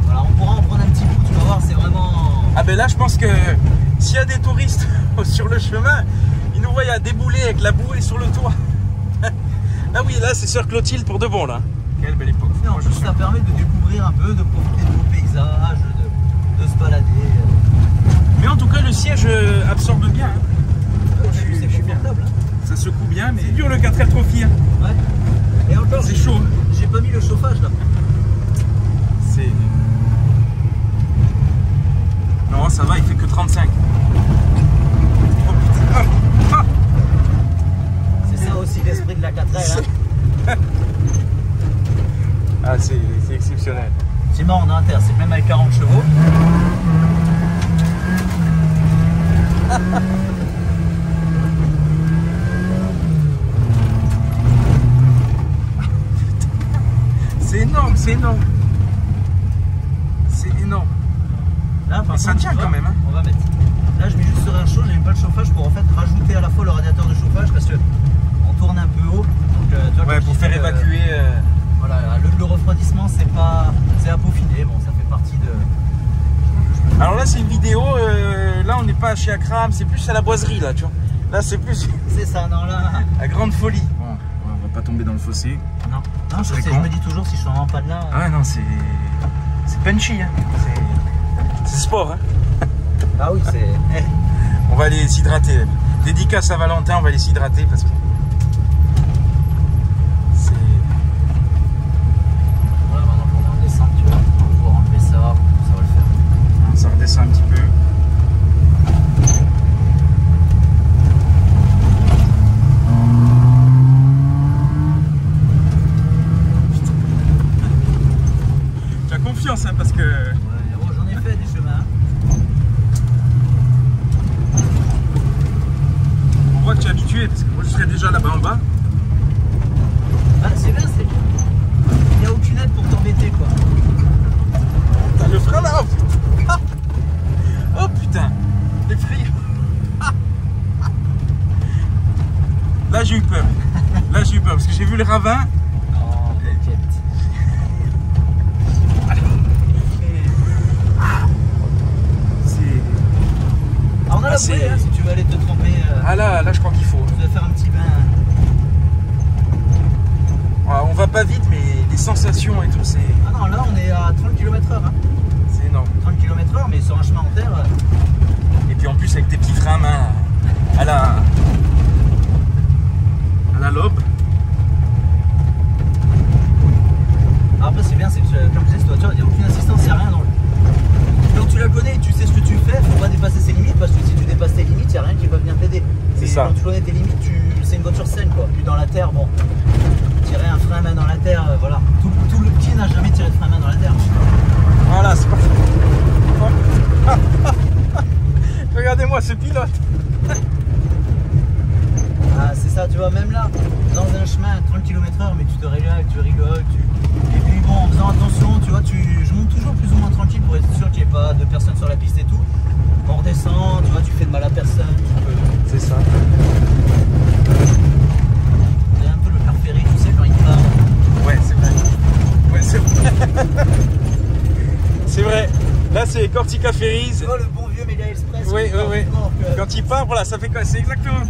Voilà, on pourra en prendre un petit coup. Tu vas voir, c'est vraiment. Ah ben là, je pense que s'il y a des touristes sur le chemin, ils nous voient débouler avec la bouée sur le toit. Là, oui, là, c'est Sœur Clotilde pour de bon, là. Quelle belle époque. En plus, ça permet de découvrir un peu, de profiter de beaux paysages, de se balader. Mais en tout cas, le siège absorbe bien. Hein. Je suis bien. Hein. Ça secoue bien, mais c'est dur le 4L Trophy. Hein. Ouais. Et encore, c'est chaud. J'ai pas mis le chauffage là. C'est. Non, ça va, il fait que 35. Oh putain. Ah. C'est ça aussi l'esprit de la 4L. Hein. Ah, c'est exceptionnel. C'est marrant, on est inter, c'est même avec 40 chevaux. C'est énorme, c'est énorme. C'est énorme. Là, par ça contre, tient quand même. Hein. On va mettre. Là, je mets juste sur un chaud, j'ai pas le chauffage pour en fait rajouter à la fois le radiateur de chauffage parce que on tourne un peu haut. Donc, tu vois, ouais, pour faire évacuer. Voilà, le refroidissement, c'est à peaufiner. Bon, ça fait partie de. Alors là, c'est une vidéo. Là, on n'est pas chez Akram, c'est plus à la boiserie là, tu vois. Là, c'est plus. C'est ça, non là. La grande folie. Bon, on va pas tomber dans le fossé. Non, je me dis toujours si je suis vraiment pas de là. Ah non, c'est punchy, hein. C'est sport, hein. Ah oui, c'est. On va aller s'hydrater. Dédicace à Valentin, on va aller s'hydrater parce que. Voilà, maintenant qu'on est en descente, tu vois, on va pouvoir enlever ça va le faire. Ça redescend un petit peu. Tu as confiance, hein, parce que. Ouais, bon, j'en ai fait des chemins. On voit que tu es habitué, parce que moi je serais déjà là-bas en bas. Ah, c'est bien, c'est bien. Il n'y a aucune aide pour t'embêter, quoi. T'as le frein là. Ah. Oh putain, les frires. Ah. Là j'ai eu peur. Là j'ai eu peur parce que j'ai vu le ravin. Non, t'inquiète. On a la bouée, hein, si tu veux aller te tremper. Ah là je crois qu'il faut. Tu vas faire un petit bain. Ah, on va pas vite, mais les sensations et tout, c'est. Ah non, là on est à 30 km/h. Hein. C'est énorme. 30 km/h, mais sur un chemin en terre. Et puis en plus avec tes petits freins à main à la lobe. Après c'est bien, c'est que comme je disais, cette voiture, il n'y a aucune assistance, il n'y a rien dans le. Quand tu la connais et tu sais ce que tu fais, faut pas dépasser ses limites parce que si tu dépasses tes limites, il n'y a rien qui va venir t'aider. C'est ça. Quand tu connais tes limites, c'est une voiture saine quoi. Puis dans la terre, bon, tirer un frein à main dans la terre, voilà. Tout le petit n'a jamais tiré de frein à main dans la terre. Voilà, c'est parfait. Regardez-moi ce pilote. Ah, c'est ça, tu vois, même là, dans un chemin à 30 km/h, mais tu te régales, tu rigoles, et puis bon, en faisant attention, tu vois, je monte toujours plus ou moins tranquille pour être sûr qu'il n'y ait pas de personnes sur la piste et tout. On redescend, tu vois, tu fais de mal à personne. C'est ça. C'est un peu le car ferry, tu sais, quand il part. Ouais, c'est vrai. Ouais, c'est vrai. C'est vrai. Là, c'est Cortica Ferries. Tu vois, le bon vieux Méga Express. Oui. Quand il part, voilà, ça fait quoi? C'est exactement.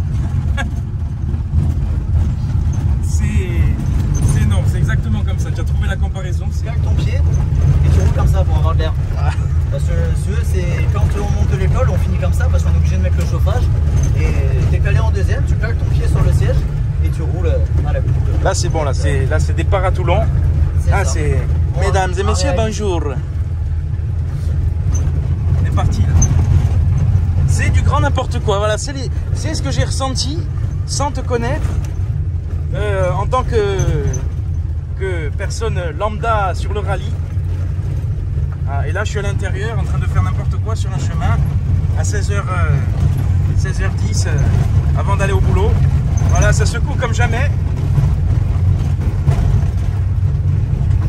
C'est énorme, c'est exactement comme ça. Tu as trouvé la comparaison. Tu calques ton pied et tu roules comme ça pour avoir de l'air. Parce que c'est quand on monte l'école, on finit comme ça parce qu'on est obligé de mettre le chauffage. Et t'es calé en deuxième, tu calques ton pied sur le siège et tu roules à la coule. Là, c'est bon, là, c'est départ à Toulon. Ah, c'est. Mesdames et messieurs, bonjour. On est parti là. C'est du grand n'importe quoi. Voilà, c'est ce que j'ai ressenti sans te connaître. En tant que personne lambda sur le rallye. Ah, et là je suis à l'intérieur en train de faire n'importe quoi sur un chemin à 16h10 avant d'aller au boulot. Voilà, ça secoue comme jamais.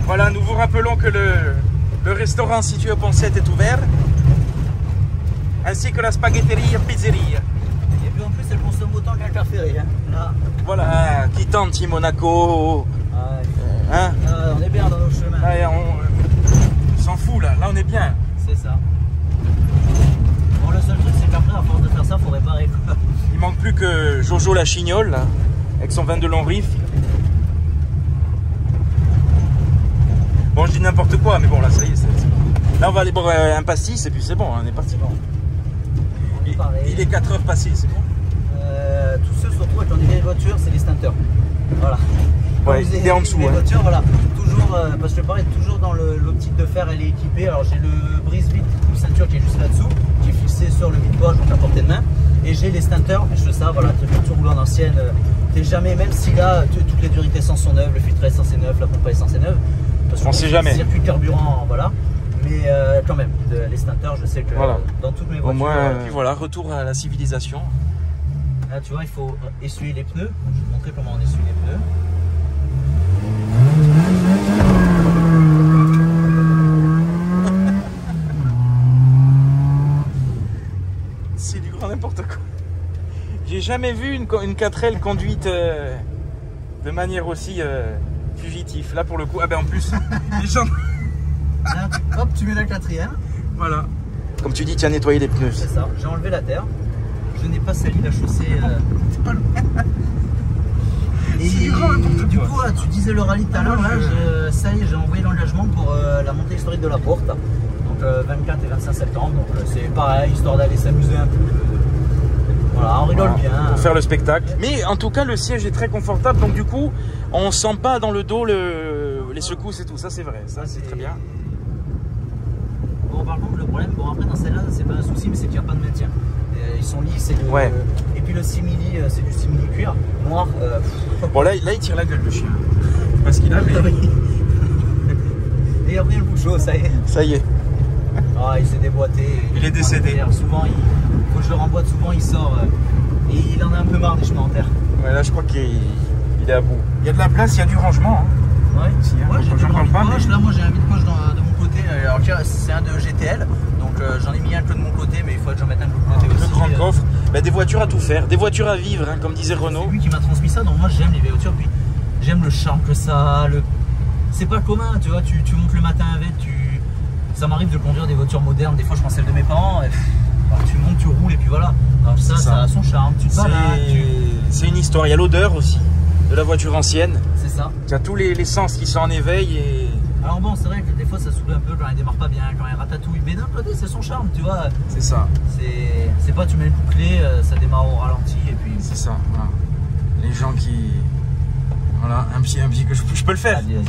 Voilà, nous vous rappelons que le restaurant situé au Pont 7 est ouvert, ainsi que la spaghetterie pizzeria. Et puis en plus plus, elle consomme autant qu'un car ferré. Hein. Là. Voilà, qui tente Team Monaco. Hein, on est bien dans nos chemins. ouais, on s'en fout là, là on est bien. C'est ça. Bon, le seul truc, c'est qu'après, à force de faire ça, faut réparer. Il manque plus que Jojo la chignole, là, avec son 22 long riff. Bon, je dis n'importe quoi, mais bon, là, ça y est, c'est bon. Là, on va aller boire un pastis, et puis c'est bon, on est parti. Bon. Il est 4 heures passées, c'est bon. Tous ceux, surtout, avec les vieilles voitures, c'est les stinters. Voilà. Ouais, il est en dessous. Les hein. voitures, voilà. Toujours, parce que pareil, toujours dans l'optique de fer, elle est équipée. Alors, j'ai le brise-vide ou ceinture qui est juste là-dessous, qui est fixé sur le vide-poche, donc à portée de main. Et j'ai les stinters, et je fais ça, voilà, tu roules en ancienne. T'es jamais, même si là, toutes les durités essence sont neuves, le filtre à essence est neuf, la pompe à essence est neuve. On sait jamais. Le circuit carburant, voilà. Mais quand même, les stinters, je sais que voilà. Dans toutes mes voitures. Au moins, puis voilà, retour à la civilisation. Là, tu vois, il faut essuyer les pneus. Donc, je vais te montrer comment on essuie les pneus. C'est du grand n'importe quoi. J'ai jamais vu une 4L conduite de manière aussi fugitive. Là pour le coup, ah ben en plus, les gens... Là, hop, tu mets la quatrième. Voilà. Comme tu dis, tu as nettoyé les pneus. C'est ça, j'ai enlevé la terre. Je n'ai pas sali la chaussée. C'est pas le... Et du coup, tu disais le rallye tout à l'heure, ça y est, j'ai envoyé l'engagement pour la montée historique de la Porte. Donc 24 et 25 septembre, donc c'est pareil, histoire d'aller s'amuser un peu. Voilà, on rigole bien. Pour faire le spectacle. Mais en tout cas, le siège est très confortable, donc du coup, on sent pas dans le dos les secousses et tout, ça c'est vrai, ça c'est très bien. Bon, par contre, le problème, bon après dans celle-là, c'est pas un souci, mais c'est qu'il n'y a pas de maintien. Ils sont lisses, c'est ouais. Et puis le simili, c'est du simili cuir noir. Bon là il tire la gueule le chien. Parce qu'il a mais... Et il a pris le coup de chaud, ça y est. Ça y est. Ah, il s'est déboîté. Il est décédé. Souvent, faut que je le remboîte, souvent il sort et il en a un peu marre des chemins en terre. Ouais, là je crois qu'il est à bout. Il y a de la place, il y a du rangement. Hein. Ouais, si, hein, j'ai j'en parle pas. Mais... Là, moi j'ai un vide-poche de mon côté. Alors c'est un de GTL, donc j'en ai mis un peu de mon côté, mais il faudrait que j'en mette un de l'autre côté aussi. Le grand coffre, bah, des voitures à tout faire, des voitures à vivre, hein, comme disait Renault. C'est lui qui m'a transmis ça, donc moi j'aime les voitures, puis j'aime le charme que ça a. C'est pas commun, tu vois, tu montes le matin avec, ça m'arrive de conduire des voitures modernes, des fois je prends celle de mes parents, et tu montes, tu roules et puis voilà. Alors ça a son charme, tu te balades. C'est une histoire, il y a l'odeur aussi de la voiture ancienne. C'est ça. Tu as tous les sens qui sont en éveil et... Alors bon, c'est vrai que des fois ça saoule un peu quand il démarre pas bien, quand il ratatouille, mais d'un côté c'est son charme, tu vois. C'est ça. C'est pas tu mets le bouclé, ça démarre au ralenti et puis... C'est ça, voilà. Les gens qui... Voilà, un petit que je peux le faire. Vas-y.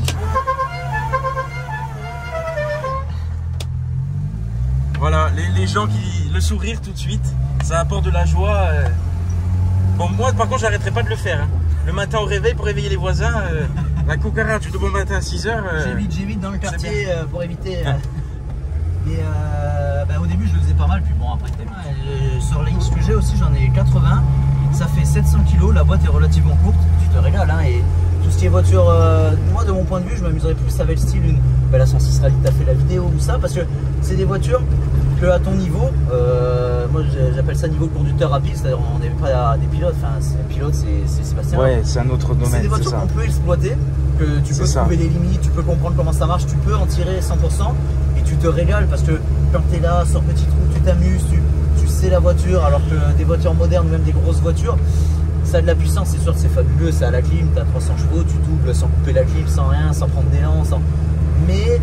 Voilà, les gens qui... Le sourire tout de suite, ça apporte de la joie. Bon, moi par contre j'arrêterai pas de le faire. Hein. Le matin au réveil pour réveiller les voisins, la cucaracha de bon matin à 6 h. J'ai vite dans le quartier pour éviter... Et au début je le faisais pas mal, puis bon après sur la X que j'ai aussi j'en ai 80, ça fait 700 kg, la boîte est relativement courte, tu te régales hein, et tout ce qui est voiture, moi de mon point de vue je m'amuserais plus avec le style la 106 Rally, tu as fait la vidéo ou ça, parce que c'est des voitures que à ton niveau, moi j'appelle ça niveau conducteur rapide, c'est-à-dire on n'est pas des pilotes, enfin un pilote c'est Sébastien. Ouais, c'est un autre domaine. C'est des voitures qu'on peut exploiter, que tu peux trouver les limites, tu peux comprendre comment ça marche, tu peux en tirer 100% et tu te régales parce que quand tu es là, sur petit trou, tu t'amuses, tu sais la voiture, alors que des voitures modernes ou même des grosses voitures, ça a de la puissance, c'est sûr que c'est fabuleux, ça a la clim, tu as 300 chevaux, tu doubles sans couper la clim, sans rien, sans prendre d'élan, sans... Mais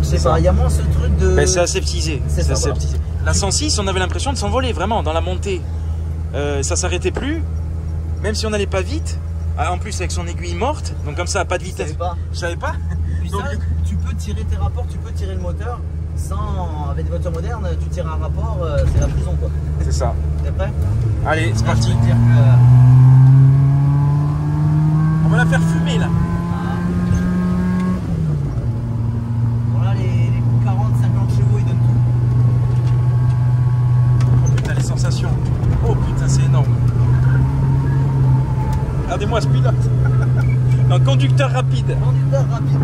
je sais pas, il y a moins ce truc de... Ben, c'est aseptisé. C'est aseptisé. Voilà. La 106, on avait l'impression de s'envoler vraiment dans la montée. Ça s'arrêtait plus, même si on n'allait pas vite. En plus avec son aiguille morte, donc comme ça, pas de vitesse. Je savais pas. Donc, ça, tu peux tirer tes rapports, tu peux tirer le moteur sans... Avec des voitures modernes, tu tires un rapport, c'est la prison quoi. C'est ça. T'es prêt? Allez, c'est parti. Je peux te dire que... On va la faire fumer là. Bon là, les 40-50 chevaux, ils donnent tout. Oh putain, les sensations. Oh putain, c'est énorme. Regardez-moi ce pilote. Un conducteur rapide. Conducteur rapide.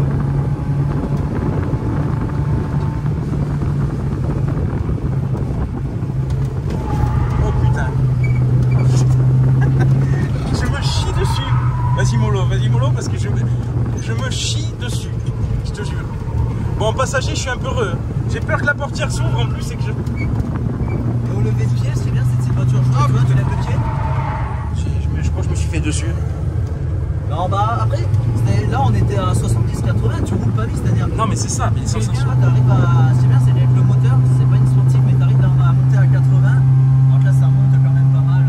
Oh putain. vas-y mollo parce que je me chie dessus, je te jure. Bon, en passager, je suis un peu heureux. J'ai peur que la portière s'ouvre en plus et que je... Et au lever de pied, c'est bien, c'est cette voiture. Ah, tu lèves le pied. Je crois que je me suis fait dessus. Non, bah après, là on était à 70-80, tu roules pas vite, c'est-à-dire. Non, mais c'est ça, mais c'est bien, t'arrives à. C'est bien, c'est avec le moteur, c'est pas une sportive, mais t'arrives à monter à 80. Donc là, ça monte quand même pas mal.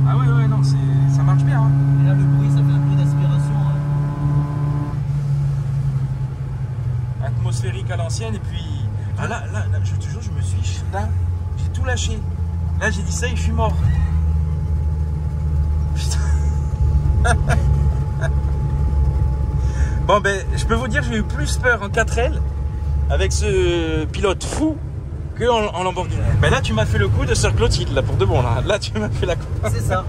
Ah ouais, non, ça marche bien. Hein. Et là, le bruit, ça fait un bruit d'aspiration. Atmosphérique à l'ancienne, et puis. Ah là, je te jure, je me suis. Là, j'ai tout lâché. Là, j'ai dit ça et je suis mort. Putain. Bon ben, je peux vous dire, j'ai eu plus peur en 4L avec ce pilote fou que en Lamborghini. Ben là, tu m'as fait le coup de Sœur Clotilde, là, pour de bon, là. Là, tu m'as fait la coup. C'est ça.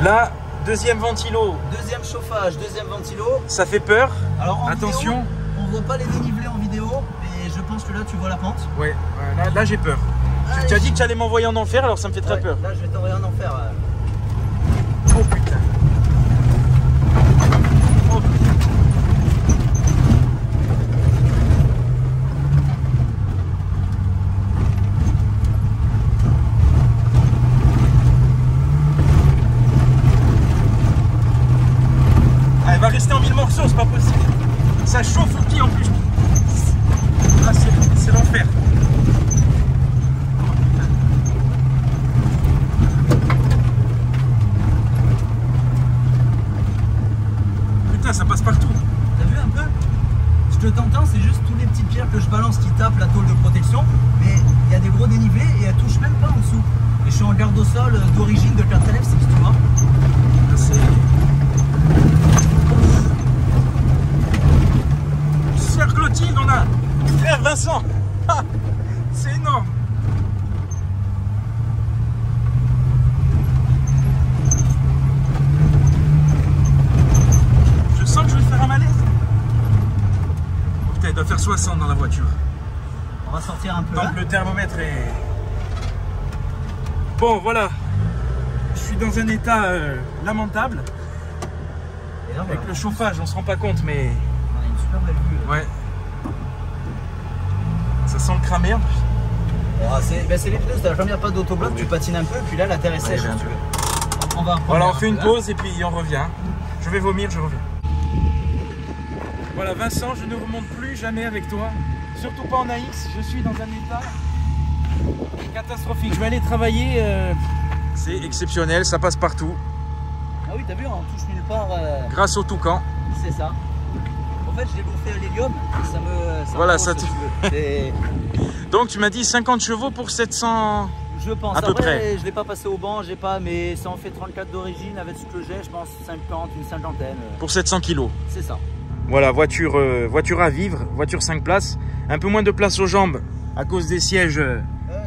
Là, deuxième ventilo. Deuxième chauffage, deuxième ventilo. Ça fait peur. Alors, attention. Vidéo, on voit pas les dénivelés en vidéo, mais je pense que là, tu vois la pente. Ouais, là j'ai peur. Tu as dit que tu allais m'envoyer en enfer, alors ça me fait très peur. Là, je vais t'envoyer en enfer. Oh putain. Oh putain. Elle va rester en 1000 morceaux, c'est pas possible. Ça chauffe au pied en plus. Là, c'est l'enfer. Ça passe partout. T'as vu un peu? Je te t'entends, c'est juste tous les petites pierres que je balance qui tapent la tôle de protection, mais il y a des gros dénivelés et elle touche même pas en dessous. Et je suis en garde au sol d'origine de 4LF, c'est que tu vois. Sœur Clotilde, on a frère Vincent. C'est énorme. Je sens que je vais faire un malaise. Oh, putain, il doit faire 60 dans la voiture. On va sortir un peu. Donc le thermomètre est... Bon, voilà. Je suis dans un état lamentable. Et là, avec voilà. Le chauffage, on se rend pas compte, mais... On a une super belle vue. Ouais. Ça sent le cramer. Oh, c'est les pneus, c'est-à-dire comme il n'y a pas d'autobloc, tu patines un peu, puis là la terre est sèche. Ouais, tu veux. On va voilà, on fait une pause et puis on revient. Je vais vomir, je reviens. Voilà, Vincent, je ne remonte plus jamais avec toi. Surtout pas en AX, je suis dans un état catastrophique. Je vais aller travailler. C'est exceptionnel, ça passe partout. Ah oui, t'as vu, on touche nulle part. Grâce au toucan. C'est ça. En fait, je l'ai bouffé à l'hélium et ça me. Voilà, ça ça te. Donc tu m'as dit 50 chevaux pour 700. Je pense. À peu Après, près. je ne l'ai pas passé au banc, j'ai pas, mais ça en fait 34 d'origine. Avec ce que j'ai, je pense 50, une cinquantaine. Pour 700 kilos. C'est ça. Voilà, voiture à vivre, voiture 5 places. Un peu moins de place aux jambes à cause des sièges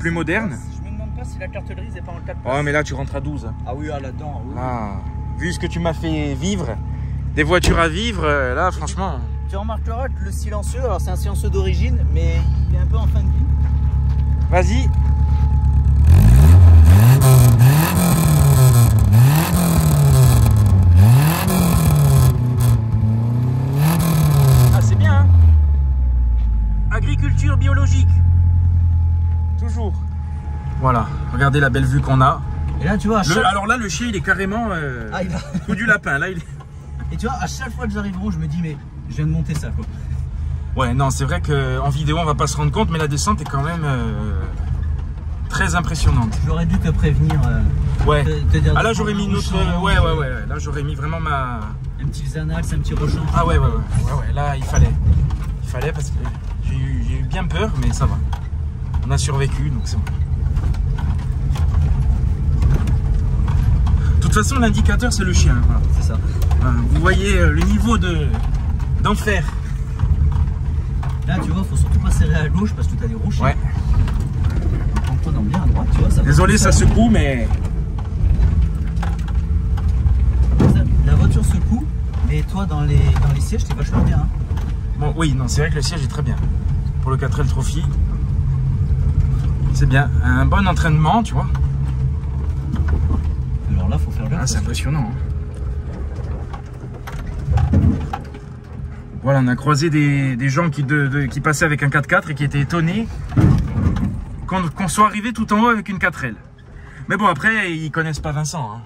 plus modernes. Je me demande pas si la carte grise n'est pas en 4 places. Oh, mais là tu rentres à 12. Ah oui, là-dedans. Oui. Ah, vu ce que tu m'as fait vivre, des voitures à vivre, là franchement... Tu remarqueras que le silencieux, alors c'est un silencieux d'origine, mais il est un peu en fin de vie. Vas-y. Ah, c'est bien, hein? Agriculture biologique. Toujours. Voilà, regardez la belle vue qu'on a. Et là, tu vois, Alors là, le chien, il est carrément coup du lapin. Là, il est... Et tu vois, à chaque fois que j'arrive rond, je me dis, mais je viens de monter ça, quoi. Ouais, non, c'est vrai qu'en vidéo, on va pas se rendre compte, mais la descente est quand même très impressionnante. J'aurais dû te prévenir. Ouais. Te dire là, j'aurais mis une autre... Ouais. Là, j'aurais mis vraiment ma... Un petit Xanax, un petit rochon. Ah ouais. Là, il fallait. Il fallait parce que j'ai eu bien peur, mais ça va. On a survécu, donc c'est bon. De toute façon, l'indicateur, c'est le chien. Voilà. C'est ça. Vous voyez le niveau d'enfer. Là, tu vois, faut surtout pas serrer à gauche parce que tu as des rochers. Ouais. En prenant bien à droite, tu vois. Ça désolé, ça secoue, mais... La voiture secoue, mais toi, dans les sièges, t'es vachement bien. Hein. Bon, oui, non, c'est vrai que le siège est très bien. Pour le 4L Trophy, c'est bien. Un bon entraînement, tu vois. Alors là, faut faire gaffe. Ah, c'est impressionnant. Hein. Voilà, on a croisé des gens qui passaient avec un 4x4 et qui étaient étonnés qu'on soit arrivé tout en haut avec une 4L. Mais bon, après, ils connaissent pas Vincent. Hein.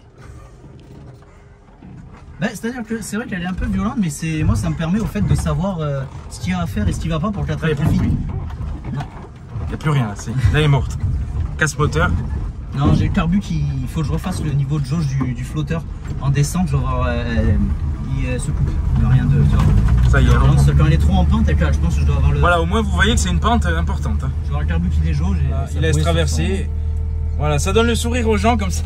Bah, c'est-à-dire que c'est vrai qu'elle est un peu violente, mais moi ça me permet au fait de savoir ce qu'il y a à faire et ce qui va pas pour que la traîne profite. Il n'y a plus rien, là, elle est morte. Casse moteur. Non, j'ai le carbu il faut que je refasse le niveau de jauge du flotteur en descente, genre il se coupe. Il n'y a rien de. Tu vois. Ça y est. Quand elle est trop en pente, je pense que je dois avoir le. Voilà, au moins vous voyez que c'est une pente importante. Hein. Je dois avoir le carbu qui déjauge. Il laisse traverser. Voilà, ça donne le sourire aux gens comme ça.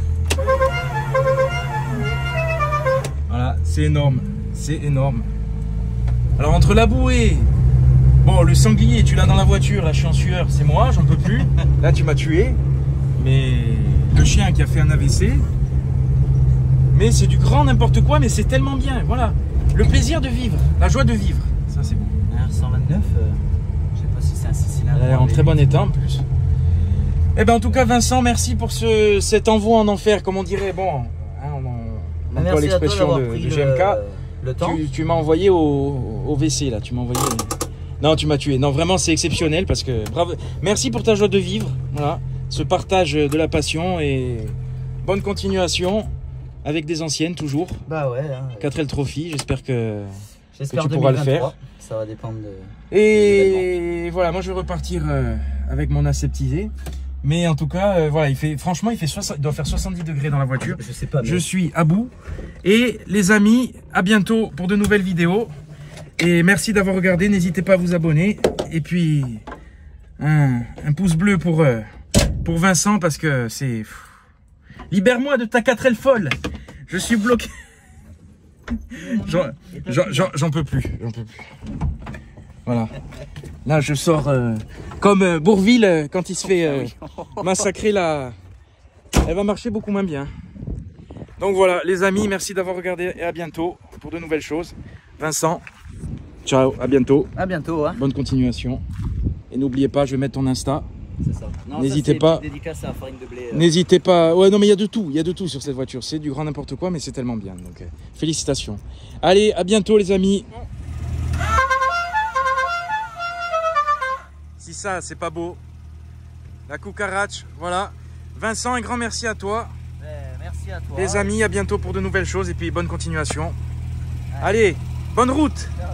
Voilà, c'est énorme. C'est énorme. Alors entre la bouée, bon, le sanglier, tu l'as dans la voiture, là je suis en sueur, c'est moi, j'en peux plus. Là tu m'as tué. Mais le chien qui a fait un AVC. Mais c'est du grand n'importe quoi, mais c'est tellement bien. Voilà, le plaisir de vivre, la joie de vivre. Ça c'est bon. R129, je sais pas si c'est un 6 cylindres. Elle est en très bon état en plus. Eh ben en tout cas Vincent, merci pour cet envoi en enfer, comme on dirait. Bon, hein, on emploie l'expression de GMK. Le temps. Tu m'as envoyé au WC là, tu m'as envoyé. Non, tu m'as tué. Non, vraiment c'est exceptionnel parce que bravo. Merci pour ta joie de vivre. Voilà, ce partage de la passion et bonne continuation avec des anciennes toujours. Bah ouais. Hein, 4L Trophy, j'espère que tu 2023, pourras le faire. Ça va dépendre de. Et voilà, moi je vais repartir avec mon aseptisé. Mais en tout cas, voilà, franchement, il doit faire 70 degrés dans la voiture. Je sais pas. Mais... Je suis à bout. Et les amis, à bientôt pour de nouvelles vidéos. Et merci d'avoir regardé. N'hésitez pas à vous abonner. Et puis, un pouce bleu pour Vincent parce que c'est... Libère-moi de ta 4L folle. Je suis bloqué. J'en peux plus. Voilà. Là, je sors comme Bourvil quand il se fait massacrer là. Elle va marcher beaucoup moins bien. Donc voilà, les amis, merci d'avoir regardé et à bientôt pour de nouvelles choses. Vincent, ciao, à bientôt. À bientôt. Hein. Bonne continuation. Et n'oubliez pas, je vais mettre ton Insta. C'est ça. N'hésitez pas. Dédicace à la farine de blé. N'hésitez pas. Ouais, non, mais il y a de tout sur cette voiture. C'est du grand n'importe quoi, mais c'est tellement bien. Donc, félicitations. Allez, à bientôt, les amis. Si ça, c'est pas beau. La cucarache, voilà. Vincent, un grand merci à toi. Merci à toi. Les amis, à bientôt pour de nouvelles choses et puis bonne continuation. Allez, bonne route. Ciao.